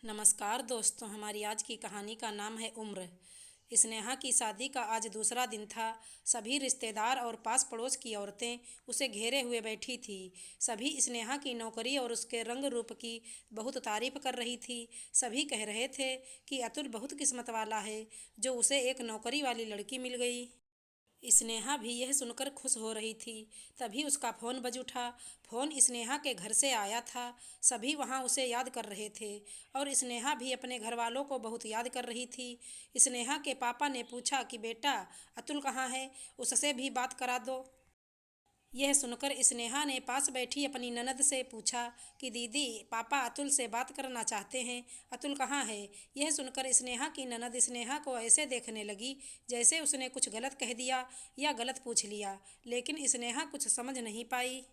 नमस्कार दोस्तों, हमारी आज की कहानी का नाम है उम्र। स्नेहा की शादी का आज दूसरा दिन था। सभी रिश्तेदार और पास पड़ोस की औरतें उसे घेरे हुए बैठी थी। सभी स्नेहा की नौकरी और उसके रंग रूप की बहुत तारीफ कर रही थी। सभी कह रहे थे कि अतुल बहुत किस्मत वाला है जो उसे एक नौकरी वाली लड़की मिल गई। स्नेहा भी यह सुनकर खुश हो रही थी। तभी उसका फ़ोन बज उठा। फ़ोन स्नेहा के घर से आया था। सभी वहाँ उसे याद कर रहे थे और स्नेहा भी अपने घर वालों को बहुत याद कर रही थी। स्नेहा के पापा ने पूछा कि बेटा, अतुल कहाँ है, उससे भी बात करा दो। यह सुनकर स्नेहा ने पास बैठी अपनी ननद से पूछा कि दीदी, पापा अतुल से बात करना चाहते हैं, अतुल कहाँ है। यह सुनकर स्नेहा की ननद स्नेहा को ऐसे देखने लगी जैसे उसने कुछ गलत कह दिया या गलत पूछ लिया, लेकिन स्नेहा कुछ समझ नहीं पाई।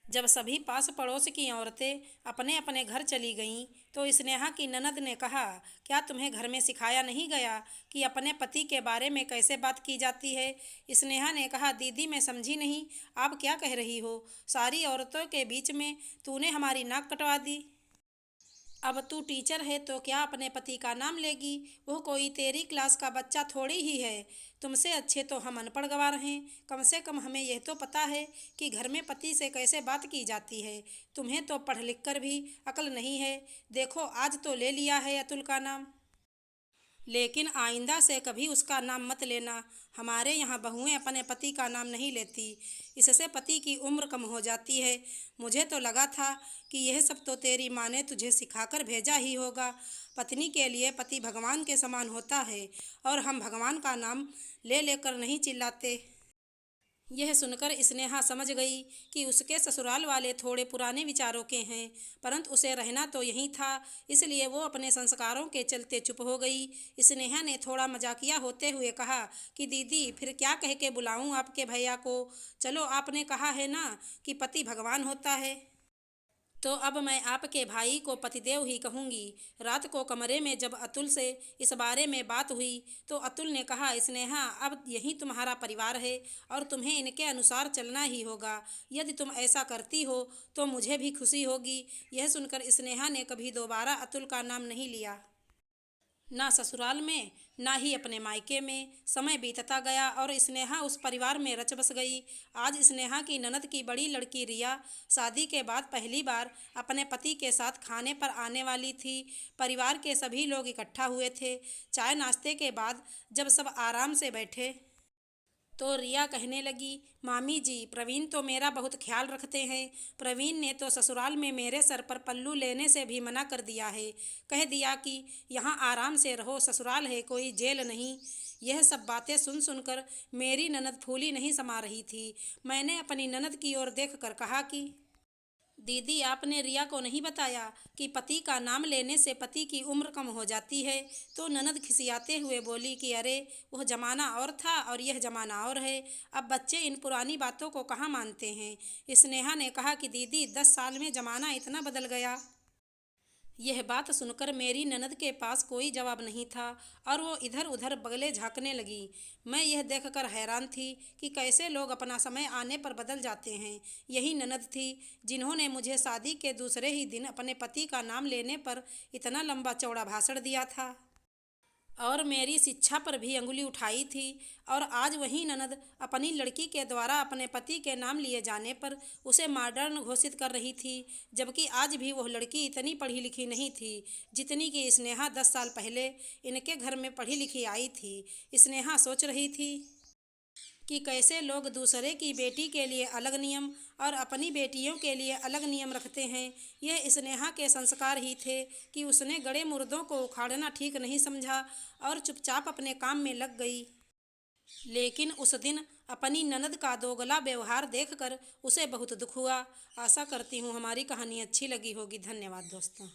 जब सभी पास पड़ोस की औरतें अपने अपने घर चली गईं, तो स्नेहा की ननद ने कहा, क्या तुम्हें घर में सिखाया नहीं गया कि अपने पति के बारे में कैसे बात की जाती है। स्नेहा ने कहा, दीदी मैं समझी नहीं, आप क्या कह रही हो। सारी औरतों के बीच में तूने हमारी नाक कटवा दी। अब तू टीचर है तो क्या अपने पति का नाम लेगी। वो कोई तेरी क्लास का बच्चा थोड़ी ही है। तुमसे अच्छे तो हम अनपढ़ गंवार हैं। कम से कम हमें यह तो पता है कि घर में पति से कैसे बात की जाती है। तुम्हें तो पढ़ लिख कर भी अकल नहीं है। देखो, आज तो ले लिया है अतुल का नाम, लेकिन आइंदा से कभी उसका नाम मत लेना। हमारे यहाँ बहुएं अपने पति का नाम नहीं लेती। इससे पति की उम्र कम हो जाती है। मुझे तो लगा था कि यह सब तो तेरी माँ ने तुझे सिखाकर भेजा ही होगा। पत्नी के लिए पति भगवान के समान होता है और हम भगवान का नाम ले लेकर नहीं चिल्लाते। यह सुनकर स्नेहा समझ गई कि उसके ससुराल वाले थोड़े पुराने विचारों के हैं, परंतु उसे रहना तो यहीं था, इसलिए वो अपने संस्कारों के चलते चुप हो गई। स्नेहा ने थोड़ा मजाकिया होते हुए कहा कि दीदी, फिर क्या कह के बुलाऊं आपके भैया को। चलो, आपने कहा है ना कि पति भगवान होता है, तो अब मैं आपके भाई को पतिदेव ही कहूँगी। रात को कमरे में जब अतुल से इस बारे में बात हुई तो अतुल ने कहा, स्नेहा अब यही तुम्हारा परिवार है और तुम्हें इनके अनुसार चलना ही होगा। यदि तुम ऐसा करती हो तो मुझे भी खुशी होगी। यह सुनकर स्नेहा ने कभी दोबारा अतुल का नाम नहीं लिया, ना ससुराल में ना ही अपने मायके में। समय बीतता गया और स्नेहा उस परिवार में रच बस गई। आज स्नेहा की ननद की बड़ी लड़की रिया शादी के बाद पहली बार अपने पति के साथ खाने पर आने वाली थी। परिवार के सभी लोग इकट्ठा हुए थे। चाय नाश्ते के बाद जब सब आराम से बैठे तो रिया कहने लगी, मामी जी, प्रवीण तो मेरा बहुत ख्याल रखते हैं। प्रवीण ने तो ससुराल में मेरे सर पर पल्लू लेने से भी मना कर दिया है। कह दिया कि यहाँ आराम से रहो, ससुराल है कोई जेल नहीं। यह सब बातें सुन सुनकर मेरी ननद फूली नहीं समा रही थी। मैंने अपनी ननद की ओर देख कर कहा कि दीदी, आपने रिया को नहीं बताया कि पति का नाम लेने से पति की उम्र कम हो जाती है। तो ननद खिसियाते हुए बोली कि अरे, वह ज़माना और था और यह ज़माना और है। अब बच्चे इन पुरानी बातों को कहाँ मानते हैं। स्नेहा ने कहा कि दीदी, 10 साल में ज़माना इतना बदल गया। यह बात सुनकर मेरी ननद के पास कोई जवाब नहीं था और वो इधर उधर बगले झाँकने लगी। मैं यह देखकर हैरान थी कि कैसे लोग अपना समय आने पर बदल जाते हैं। यही ननद थी जिन्होंने मुझे शादी के दूसरे ही दिन अपने पति का नाम लेने पर इतना लंबा चौड़ा भाषण दिया था और मेरी शिक्षा पर भी अंगुली उठाई थी। और आज वही ननद अपनी लड़की के द्वारा अपने पति के नाम लिए जाने पर उसे मॉडर्न घोषित कर रही थी, जबकि आज भी वह लड़की इतनी पढ़ी लिखी नहीं थी जितनी कि स्नेहा 10 साल पहले इनके घर में पढ़ी लिखी आई थी। स्नेहा सोच रही थी कि कैसे लोग दूसरे की बेटी के लिए अलग नियम और अपनी बेटियों के लिए अलग नियम रखते हैं। यह स्नेहा के संस्कार ही थे कि उसने गड़े मुर्दों को उखाड़ना ठीक नहीं समझा और चुपचाप अपने काम में लग गई। लेकिन उस दिन अपनी ननद का दोगला व्यवहार देखकर उसे बहुत दुख हुआ। आशा करती हूँ हमारी कहानी अच्छी लगी होगी। धन्यवाद दोस्तों।